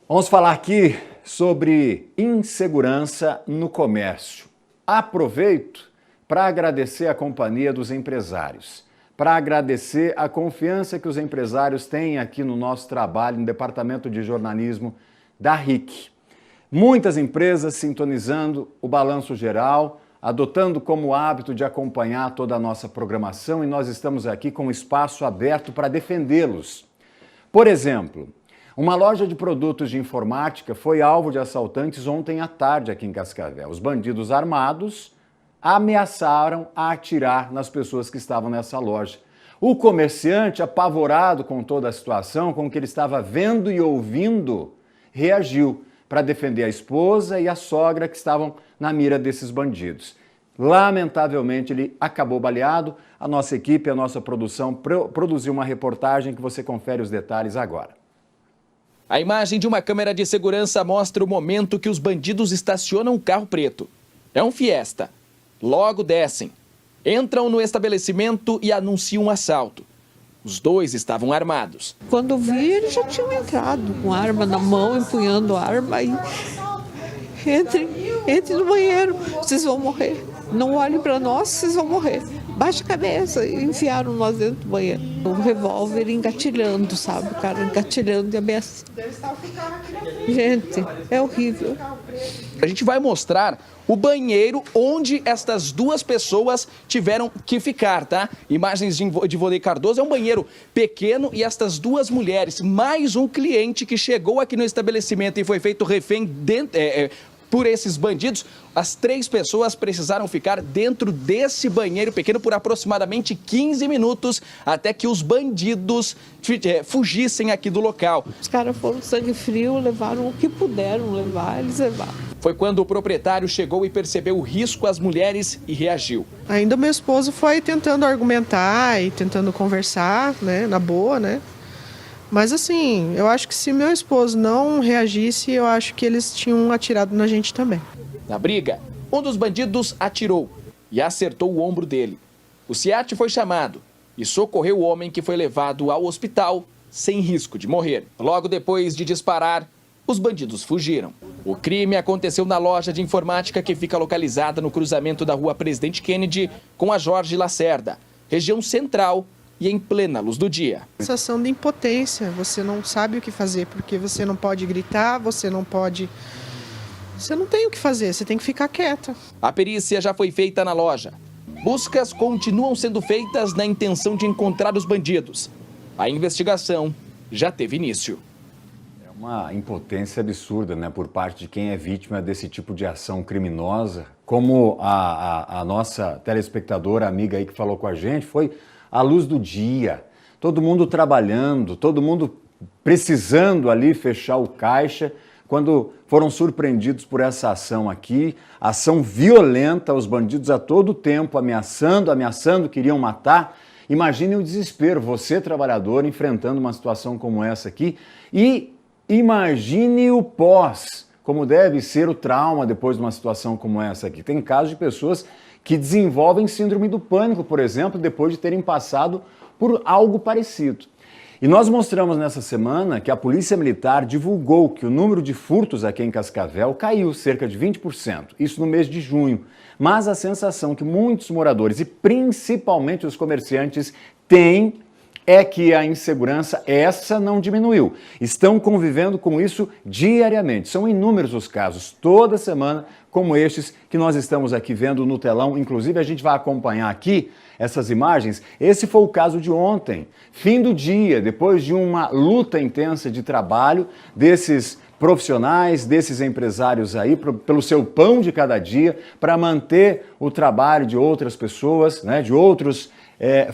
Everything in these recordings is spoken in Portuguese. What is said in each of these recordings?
Vamos falar aqui sobre insegurança no comércio. Aproveito para agradecer a companhia dos empresários, para agradecer a confiança que os empresários têm aqui no nosso trabalho no Departamento de Jornalismo da RIC. Muitas empresas sintonizando o Balanço Geral, adotando como hábito de acompanhar toda a nossa programação, e nós estamos aqui com um espaço aberto para defendê-los. Por exemplo, uma loja de produtos de informática foi alvo de assaltantes ontem à tarde aqui em Cascavel. Os bandidos armados ameaçaram atirar nas pessoas que estavam nessa loja. O comerciante, apavorado com toda a situação, com o que ele estava vendo e ouvindo, reagiu para defender a esposa e a sogra que estavam na mira desses bandidos. Lamentavelmente, ele acabou baleado. A nossa equipe, a nossa produção produziu uma reportagem que você confere os detalhes agora. A imagem de uma câmera de segurança mostra o momento que os bandidos estacionam um carro preto. É um Fiesta. Logo descem. Entram no estabelecimento e anunciam um assalto. Os dois estavam armados. Quando eu vi, eles já tinham entrado com arma na mão, empunhando a arma e... Entre no banheiro, vocês vão morrer. Não olhem para nós, vocês vão morrer. Baixa a cabeça. E enfiaram nós dentro do banheiro. O revólver engatilhando, sabe? O cara engatilhando e ameaçando. Gente, é horrível. A gente vai mostrar o banheiro onde estas duas pessoas tiveram que ficar, tá? Imagens de Ivonei Cardoso, é um banheiro pequeno e estas duas mulheres, mais um cliente que chegou aqui no estabelecimento e foi feito refém por esses bandidos. As três pessoas precisaram ficar dentro desse banheiro pequeno por aproximadamente 15 minutos até que os bandidos fugissem aqui do local. Os caras foram sangue frio, levaram o que puderam levar, eles levaram. Foi quando o proprietário chegou e percebeu o risco às mulheres e reagiu. Ainda meu esposo foi tentando argumentar e tentando conversar, né, na boa, né? Mas assim, eu acho que se meu esposo não reagisse, eu acho que eles tinham atirado na gente também. Na briga, um dos bandidos atirou e acertou o ombro dele. O SEAT foi chamado e socorreu o homem, que foi levado ao hospital sem risco de morrer. Logo depois de disparar, os bandidos fugiram. O crime aconteceu na loja de informática que fica localizada no cruzamento da rua Presidente Kennedy com a Jorge Lacerda, região central e em plena luz do dia. Sensação de impotência, você não sabe o que fazer, porque você não pode gritar, você não tem o que fazer, você tem que ficar quieta. A perícia já foi feita na loja. Buscas continuam sendo feitas na intenção de encontrar os bandidos. A investigação já teve início. É uma impotência absurda, né, por parte de quem é vítima desse tipo de ação criminosa. Como a nossa telespectadora, amiga aí que falou com a gente, foi à luz do dia, todo mundo trabalhando, todo mundo precisando ali fechar o caixa, quando foram surpreendidos por essa ação aqui, ação violenta, os bandidos a todo tempo ameaçando, queriam matar. Imagine o desespero, você trabalhador enfrentando uma situação como essa aqui, e imagine o pós, como deve ser o trauma depois de uma situação como essa aqui. Tem casos de pessoas que desenvolvem síndrome do pânico, por exemplo, depois de terem passado por algo parecido. E nós mostramos nessa semana que a Polícia Militar divulgou que o número de furtos aqui em Cascavel caiu cerca de 20%, isso no mês de junho. Mas a sensação que muitos moradores e principalmente os comerciantes têm é que a insegurança, essa não diminuiu. Estão convivendo com isso diariamente. São inúmeros os casos, toda semana, como estes que nós estamos aqui vendo no telão. Inclusive, a gente vai acompanhar aqui essas imagens. Esse foi o caso de ontem, fim do dia, depois de uma luta intensa de trabalho desses profissionais, desses empresários aí, pelo seu pão de cada dia, para manter o trabalho de outras pessoas, né, de outros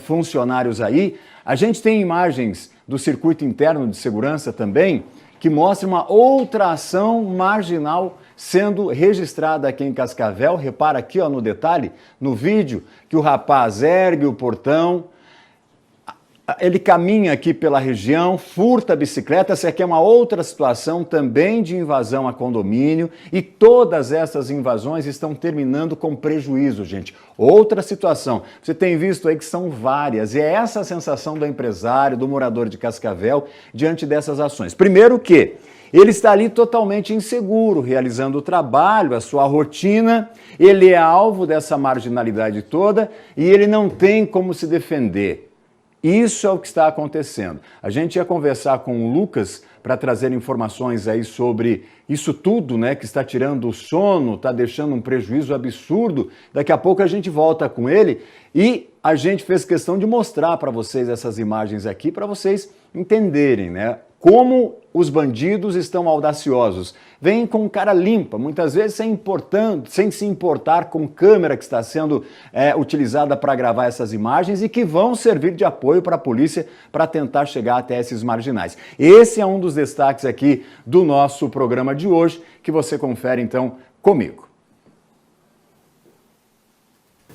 funcionários aí. A gente tem imagens do circuito interno de segurança também, que mostra uma outra ação marginal sendo registrada aqui em Cascavel. Repara aqui, ó, no detalhe, no vídeo, que o rapaz ergue o portão, ele caminha aqui pela região, furta a bicicleta. Essa aqui é uma outra situação também de invasão a condomínio, e todas essas invasões estão terminando com prejuízo, gente. Outra situação, você tem visto aí que são várias, e é essa a sensação do empresário, do morador de Cascavel, diante dessas ações. Primeiro que Ele está ali totalmente inseguro, realizando o trabalho, a sua rotina, ele é alvo dessa marginalidade toda e ele não tem como se defender. Isso é o que está acontecendo. A gente ia conversar com o Lucas para trazer informações aí sobre isso tudo, né, que está tirando o sono, está deixando um prejuízo absurdo. Daqui a pouco a gente volta com ele e a gente fez questão de mostrar para vocês essas imagens aqui para vocês entenderem, né, como os bandidos estão audaciosos. Vêm com cara limpa, muitas vezes sem se importar com câmera que está sendo utilizada para gravar essas imagens e que vão servir de apoio para a polícia para tentar chegar até esses marginais. Esse é um dos destaques aqui do nosso programa de hoje, que você confere então comigo.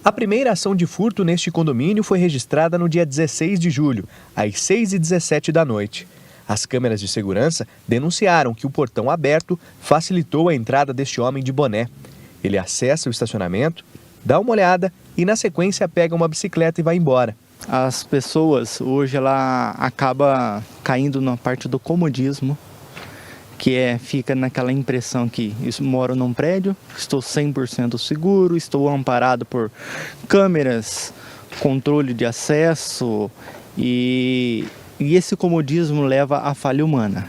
A primeira ação de furto neste condomínio foi registrada no dia 16 de julho, às 6h17 da noite. As câmeras de segurança denunciaram que o portão aberto facilitou a entrada deste homem de boné. Ele acessa o estacionamento, dá uma olhada e, na sequência, pega uma bicicleta e vai embora. As pessoas, hoje, ela acaba caindo na parte do comodismo, que fica naquela impressão que moro num prédio, estou 100% seguro, estou amparado por câmeras, controle de acesso e esse comodismo leva à falha humana,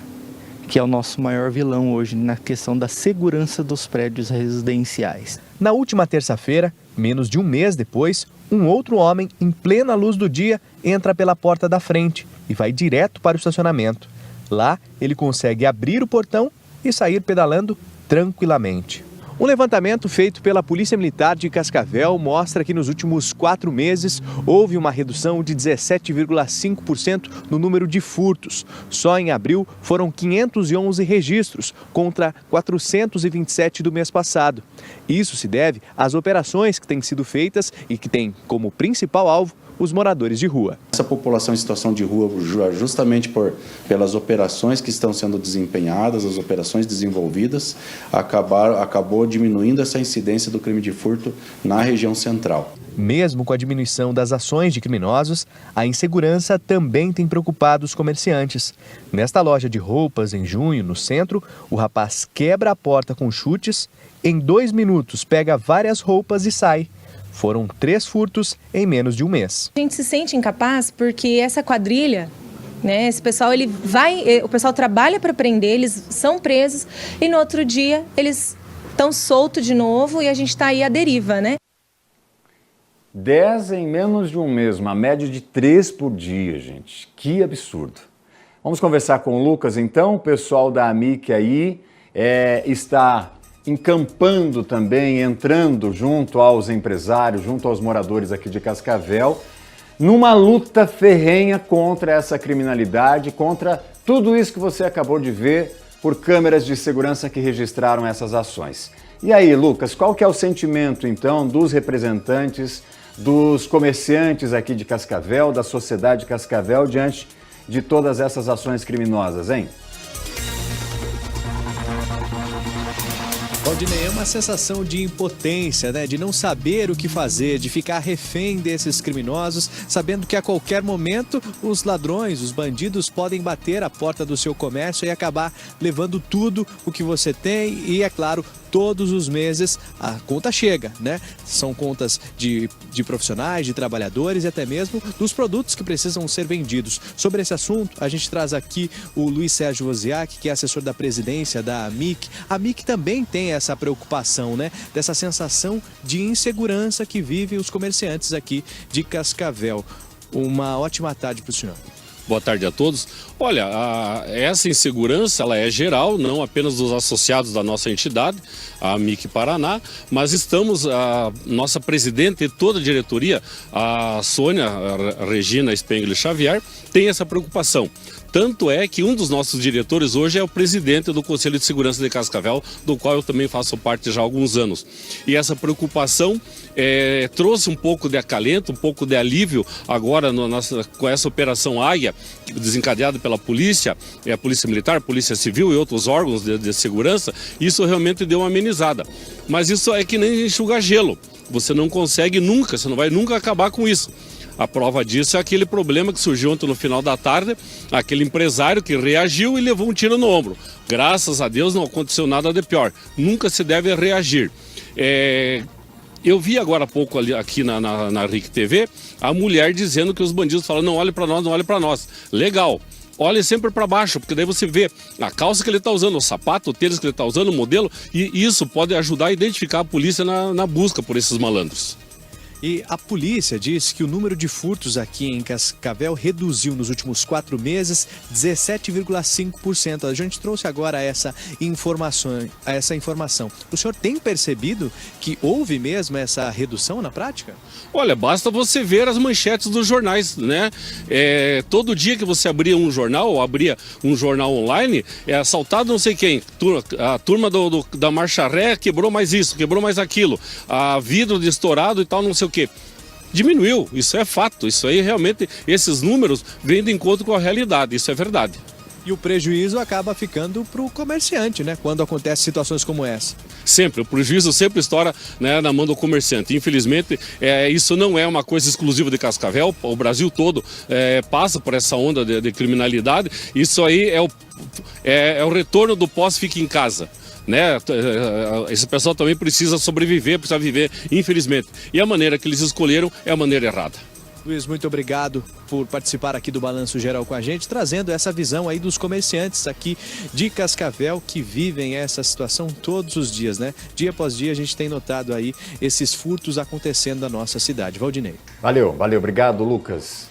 que é o nosso maior vilão hoje na questão da segurança dos prédios residenciais. Na última terça-feira, menos de um mês depois, um outro homem, em plena luz do dia, entra pela porta da frente e vai direto para o estacionamento. Lá, ele consegue abrir o portão e sair pedalando tranquilamente. Um levantamento feito pela Polícia Militar de Cascavel mostra que nos últimos 4 meses houve uma redução de 17,5% no número de furtos. Só em abril foram 511 registros contra 427 do mês passado. Isso se deve às operações que têm sido feitas e que têm como principal alvo os moradores de rua. Essa população em situação de rua, justamente pelas operações que estão sendo desempenhadas, as operações desenvolvidas, acabou diminuindo essa incidência do crime de furto na região central. Mesmo com a diminuição das ações de criminosos, a insegurança também tem preocupado os comerciantes. Nesta loja de roupas, em junho, no centro, o rapaz quebra a porta com chutes, em 2 minutos pega várias roupas e sai. Foram 3 furtos em menos de um mês. A gente se sente incapaz porque essa quadrilha, né, esse pessoal, o pessoal trabalha para prender, eles são presos e no outro dia eles estão soltos de novo e a gente está aí à deriva, né? 10 em menos de um mês, uma média de 3 por dia, gente. Que absurdo. Vamos conversar com o Lucas, então. O pessoal da AMIC aí está encampando também, entrando junto aos empresários, junto aos moradores aqui de Cascavel, numa luta ferrenha contra essa criminalidade, contra tudo isso que você acabou de ver por câmeras de segurança que registraram essas ações. E aí, Lucas, qual que é o sentimento, então, dos representantes, dos comerciantes aqui de Cascavel, da sociedade de Cascavel, diante de todas essas ações criminosas, hein? Valdinei, é uma sensação de impotência, né? De não saber o que fazer, de ficar refém desses criminosos, sabendo que a qualquer momento os ladrões, os bandidos podem bater a porta do seu comércio e acabar levando tudo o que você tem e, é claro, todos os meses a conta chega, né? São contas de profissionais, de trabalhadores e até mesmo dos produtos que precisam ser vendidos. Sobre esse assunto, a gente traz aqui o Luiz Sérgio Wozniak, que é assessor da presidência da AMIC. A AMIC também tem essa preocupação, né? Dessa sensação de insegurança que vivem os comerciantes aqui de Cascavel. Uma ótima tarde para o senhor. Boa tarde a todos. Olha, essa insegurança ela é geral, não apenas dos associados da nossa entidade, a AMIC Paraná, mas a nossa presidente e toda a diretoria, a Sônia Regina Spengler Xavier, tem essa preocupação. Tanto é que um dos nossos diretores hoje é o presidente do Conselho de Segurança de Cascavel, do qual eu também faço parte já há alguns anos. E essa preocupação trouxe um pouco de acalento, um pouco de alívio agora com essa Operação Águia, desencadeada pela polícia, a Polícia Militar, a Polícia Civil e outros órgãos de segurança. Isso realmente deu uma amenizada. Mas isso é que nem enxugar gelo. Você não consegue nunca, você não vai nunca acabar com isso. A prova disso é aquele problema que surgiu ontem no final da tarde, aquele empresário que reagiu e levou um tiro no ombro. Graças a Deus não aconteceu nada de pior. Nunca se deve reagir. Eu vi agora há pouco aqui na RIC TV a mulher dizendo que os bandidos falam, não olhe para nós, não olhe para nós. Legal. Olhe sempre para baixo, porque daí você vê a calça que ele está usando, o sapato, o tênis que ele está usando, o modelo, e isso pode ajudar a identificar a polícia na busca por esses malandros. E a polícia diz que o número de furtos aqui em Cascavel reduziu nos últimos 4 meses 17,5%. A gente trouxe agora essa informação. O senhor tem percebido que houve mesmo essa redução na prática? Olha, basta você ver as manchetes dos jornais, né? Todo dia que você abria um jornal ou abria um jornal online, é assaltado não sei quem. A turma da Marcha Ré quebrou mais isso, quebrou mais aquilo. A vidro de estourado e tal, não sei o quê. Diminuiu, isso é fato, isso aí realmente, esses números vêm de encontro com a realidade, isso é verdade. E o prejuízo acaba ficando para o comerciante, né? Quando acontecem situações como essa. Sempre, o prejuízo sempre estoura, né, na mão do comerciante. Infelizmente, isso não é uma coisa exclusiva de Cascavel, o Brasil todo passa por essa onda de criminalidade. Isso aí é o retorno do pós-fique em casa. Né? Esse pessoal também precisa sobreviver, precisa viver, infelizmente. E a maneira que eles escolheram é a maneira errada. Luiz, muito obrigado por participar aqui do Balanço Geral com a gente, trazendo essa visão aí dos comerciantes aqui de Cascavel que vivem essa situação todos os dias, né? Dia após dia a gente tem notado aí esses furtos acontecendo na nossa cidade. Valdinei. Valeu. Obrigado, Lucas.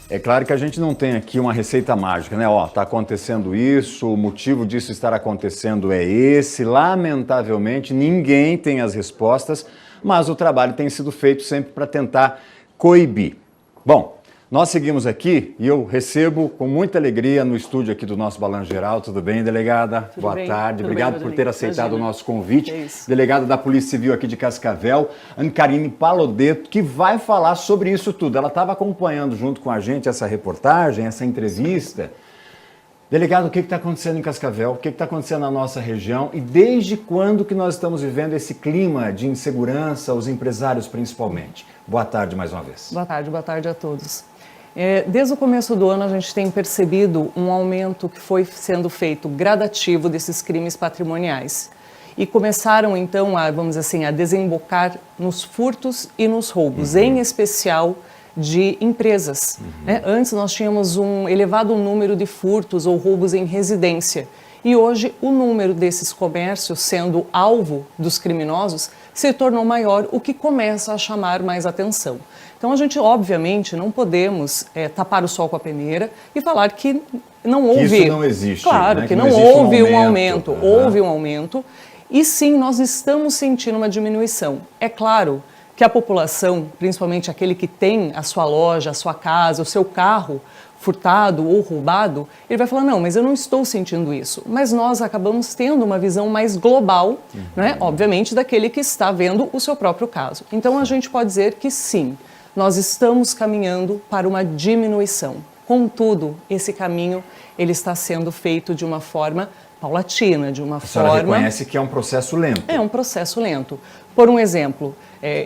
É claro que a gente não tem aqui uma receita mágica, né? Tá acontecendo isso, o motivo disso estar acontecendo é esse. Lamentavelmente, ninguém tem as respostas, mas o trabalho tem sido feito sempre para tentar coibir. Bom, nós seguimos aqui e eu recebo com muita alegria no estúdio aqui do nosso Balanço Geral. Tudo bem, delegada? Tudo Boa bem, tarde. tudo Obrigado bem, por ter aceitado o nosso convite. É isso. Delegada da Polícia Civil aqui de Cascavel, Anne-Carine Palodetto, que vai falar sobre isso tudo. Ela estava acompanhando junto com a gente essa reportagem, essa entrevista. Delegado, o que está acontecendo em Cascavel? O que está acontecendo na nossa região? E desde quando que nós estamos vivendo esse clima de insegurança, os empresários principalmente? Boa tarde mais uma vez. Boa tarde a todos. Desde o começo do ano a gente tem percebido um aumento que foi sendo feito gradativo desses crimes patrimoniais. E começaram então a desembocar nos furtos e nos roubos, em especial de empresas. Né? Antes nós tínhamos um elevado número de furtos ou roubos em residência. E hoje o número desses comércios sendo alvo dos criminosos se tornou maior, o que começa a chamar mais atenção. Então a gente obviamente não podemos tapar o sol com a peneira e falar que não houve... Que isso não existe. Claro, né? que não houve um aumento. Houve um aumento e sim, nós estamos sentindo uma diminuição. É claro que a população, principalmente aquele que tem a sua loja, a sua casa, o seu carro furtado ou roubado, ele vai falar, não, mas eu não estou sentindo isso. Mas nós acabamos tendo uma visão mais global, né? Obviamente, daquele que está vendo o seu próprio caso. Então, a gente pode dizer que sim, nós estamos caminhando para uma diminuição. Contudo, esse caminho ele está sendo feito de uma forma paulatina, de uma forma... A senhora reconhece que é um processo lento. É um processo lento. Por um exemplo,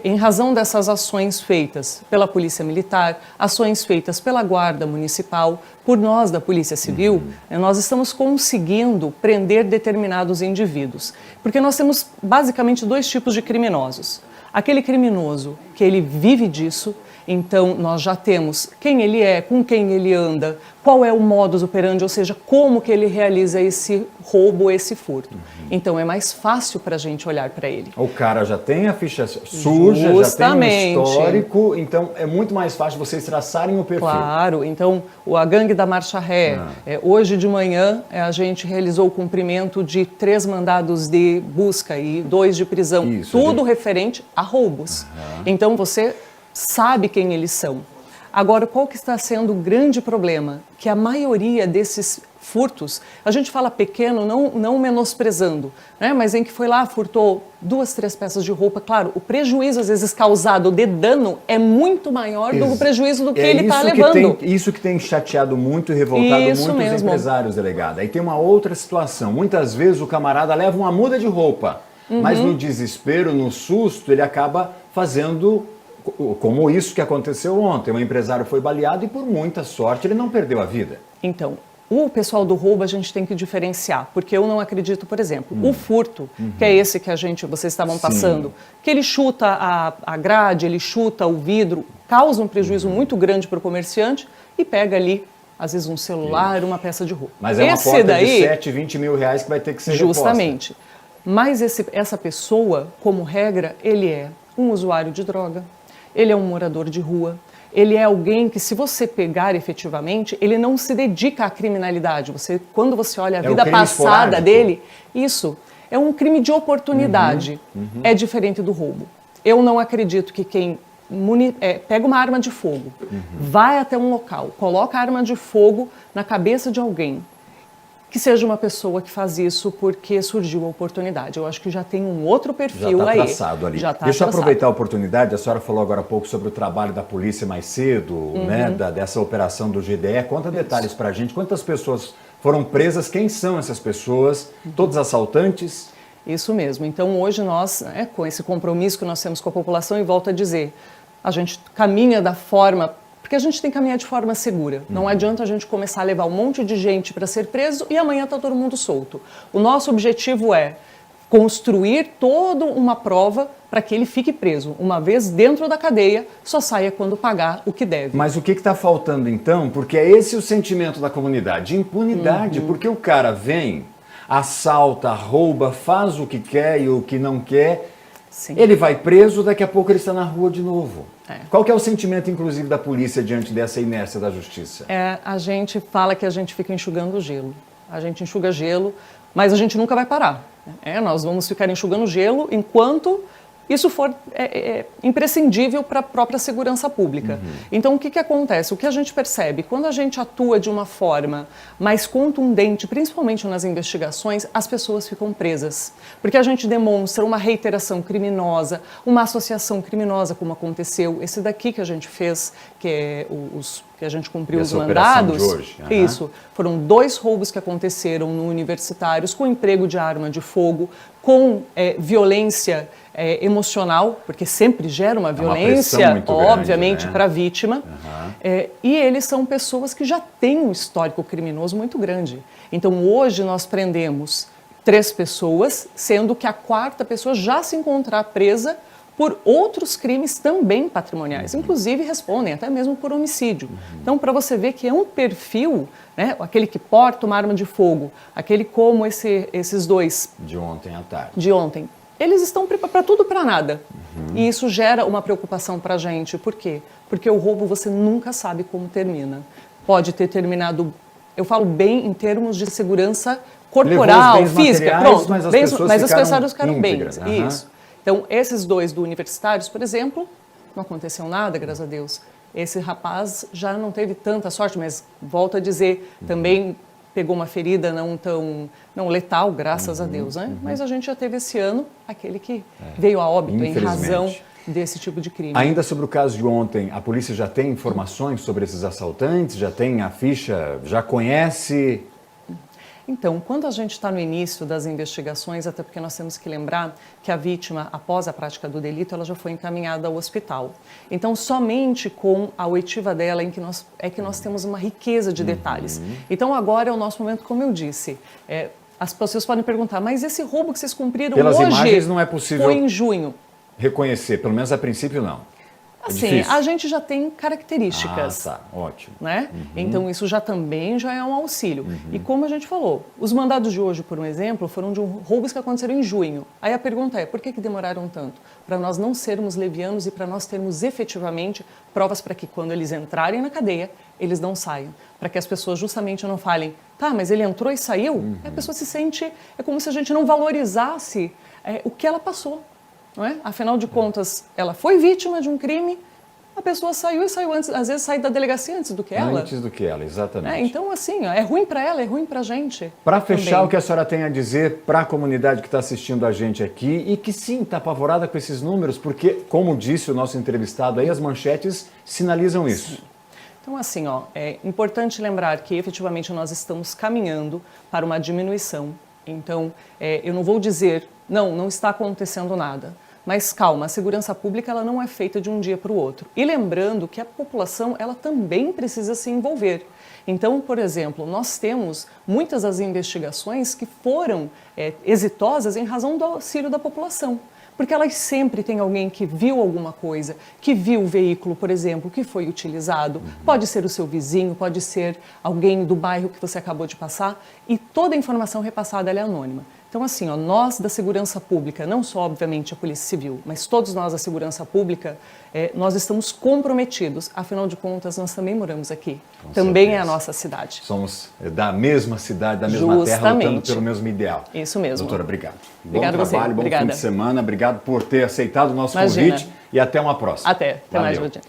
em razão dessas ações feitas pela Polícia Militar, ações feitas pela Guarda Municipal, por nós da Polícia Civil, nós estamos conseguindo prender determinados indivíduos. Porque nós temos basicamente 2 tipos de criminosos. Aquele criminoso que ele vive disso, então nós já temos quem ele é, com quem ele anda, qual é o modus operandi, ou seja, como que ele realiza esse roubo, esse furto. Então é mais fácil para a gente olhar para ele. O cara já tem a ficha suja, justamente, já tem um histórico, então é muito mais fácil vocês traçarem o perfil. Claro, então a gangue da Marcha Ré, hoje de manhã a gente realizou o cumprimento de 3 mandados de busca e 2 de prisão, Isso, tudo referente a roubos. Então você sabe quem eles são. Agora, qual que está sendo o grande problema? Que a maioria desses furtos, a gente fala pequeno, não menosprezando, né? Mas em que foi lá, furtou 2, 3 peças de roupa, claro, o prejuízo às vezes causado de dano é muito maior do que o prejuízo do que ele está levando. Isso que tem chateado muito e revoltado muitos empresários, delegada. Aí tem uma outra situação, muitas vezes o camarada leva uma muda de roupa, mas no desespero, no susto, ele acaba fazendo como isso que aconteceu ontem. Um empresário foi baleado e, por muita sorte, ele não perdeu a vida. Então, o pessoal do roubo a gente tem que diferenciar, porque eu não acredito, por exemplo, o furto, que é esse que vocês estavam passando, que ele chuta a grade, ele chuta o vidro, causa um prejuízo muito grande para o comerciante e pega ali, às vezes, um celular, uma peça de roupa. Mas é uma porta de 7, 20 mil reais que vai ter que ser justamente. Mas essa pessoa, como regra, ele é um usuário de droga, ele é um morador de rua, ele é alguém que, se você pegar efetivamente, ele não se dedica à criminalidade. Quando você olha a vida passada dele, isso é um crime de oportunidade. É diferente do roubo. Eu não acredito que quem pega uma arma de fogo, vai até um local, coloca a arma de fogo na cabeça de alguém, que seja uma pessoa que faz isso porque surgiu a oportunidade. Eu acho que já tem um outro perfil já aí. Traçado ali. Deixa eu aproveitar a oportunidade. A senhora falou agora há pouco sobre o trabalho da polícia mais cedo, né, dessa operação do GDE. Conta detalhes para a gente. Quantas pessoas foram presas? Quem são essas pessoas? Todos assaltantes? Isso mesmo. Então, hoje nós, com esse compromisso que nós temos com a população, e volto a dizer, a gente caminha da forma... Porque a gente tem que caminhar de forma segura. Não adianta a gente começar a levar um monte de gente para ser preso e amanhã está todo mundo solto. O nosso objetivo é construir toda uma prova para que ele fique preso. Uma vez dentro da cadeia, só saia quando pagar o que deve. Mas o que está faltando então? Porque é esse o sentimento da comunidade, impunidade. Porque o cara vem, assalta, rouba, faz o que quer e o que não quer. Sim. Ele vai preso, daqui a pouco ele está na rua de novo. Qual que é o sentimento, inclusive, da polícia diante dessa inércia da justiça? A gente fala que a gente fica enxugando gelo. A gente enxuga gelo, mas a gente nunca vai parar. Nós vamos ficar enxugando gelo enquanto isso for imprescindível para a própria segurança pública. Então, o que acontece? O que a gente percebe? Quando a gente atua de uma forma mais contundente, principalmente nas investigações, as pessoas ficam presas. Porque a gente demonstra uma reiteração criminosa, uma associação criminosa, como aconteceu esse daqui que a gente fez, que é que a gente cumpriu os mandados. De hoje. Isso. Foram 2 roubos que aconteceram no Universitários, com emprego de arma de fogo, com violência emocional, porque sempre gera uma violência, obviamente, para a vítima. E eles são pessoas que já têm um histórico criminoso muito grande. Então, hoje nós prendemos 3 pessoas, sendo que a 4ª pessoa já se encontrar presa por outros crimes também patrimoniais, inclusive respondem até mesmo por homicídio. Então, para você ver que é um perfil, aquele que porta uma arma de fogo, aquele como esses 2... De ontem à tarde. De ontem. Eles estão para tudo para nada. E isso gera uma preocupação para a gente. Por quê? Porque o roubo você nunca sabe como termina. Pode ter terminado, eu falo bem em termos de segurança corporal, física, pronto. Mas as pessoas ficaram bem. Isso. Então, esses 2 do Universitários, por exemplo, não aconteceu nada, graças a Deus. Esse rapaz já não teve tanta sorte, mas volto a dizer, também pegou uma ferida não letal, graças a Deus, né? Mas a gente já teve esse ano aquele que veio a óbito em razão desse tipo de crime. Ainda sobre o caso de ontem, a polícia já tem informações sobre esses assaltantes? Já tem a ficha? Já conhece? Então, quando a gente está no início das investigações, até porque nós temos que lembrar que a vítima, após a prática do delito, ela já foi encaminhada ao hospital. Então, somente com a oitiva dela que nós temos uma riqueza de detalhes. Então, agora é o nosso momento, como eu disse. As pessoas podem perguntar, mas esse roubo que vocês cumpriram pelas hoje imagens não é possível foi em junho. Reconhecer, pelo menos a princípio não. Assim, a gente já tem características. Ah, tá, ótimo. Né? Então, isso também já é um auxílio. E como a gente falou, os mandados de hoje, por um exemplo, foram de roubos que aconteceram em junho. Aí a pergunta é, por que demoraram tanto? Para nós não sermos levianos e para nós termos efetivamente provas para que quando eles entrarem na cadeia, eles não saiam. Para que as pessoas justamente não falem, tá, mas ele entrou e saiu? A pessoa se sente, é como se a gente não valorizasse o que ela passou. Não é? Afinal de contas, ela foi vítima de um crime, a pessoa saiu antes, às vezes sai da delegacia antes do que ela. Antes do que ela, exatamente. Então, assim, é ruim para ela, é ruim para a gente. Para fechar, o que a senhora tem a dizer para a comunidade que está assistindo a gente aqui e que sim, está apavorada com esses números, porque, como disse o nosso entrevistado aí, as manchetes sinalizam isso. Sim. Então, assim, é importante lembrar que efetivamente nós estamos caminhando para uma diminuição. Então, eu não vou dizer, não está acontecendo nada. Mas calma, a segurança pública ela não é feita de um dia para o outro. E lembrando que a população ela também precisa se envolver. Então, por exemplo, nós temos muitas das investigações que foram exitosas em razão do auxílio da população. Porque elas sempre têm alguém que viu alguma coisa, que viu o veículo, por exemplo, que foi utilizado. Pode ser o seu vizinho, pode ser alguém do bairro que você acabou de passar. E toda a informação repassada ela é anônima. Então, assim, ó, nós da segurança pública, não só, obviamente, a Polícia Civil, mas todos nós da segurança pública, nós estamos comprometidos. Afinal de contas, nós também moramos aqui. Também é a nossa cidade. Somos da mesma cidade, da mesma terra, lutando pelo mesmo ideal. Isso mesmo. Doutora, obrigado. Obrigado bom trabalho, você. bom Obrigada. fim de semana. Obrigado por ter aceitado o nosso Imagina. convite e até uma próxima. Até mais, Valdir.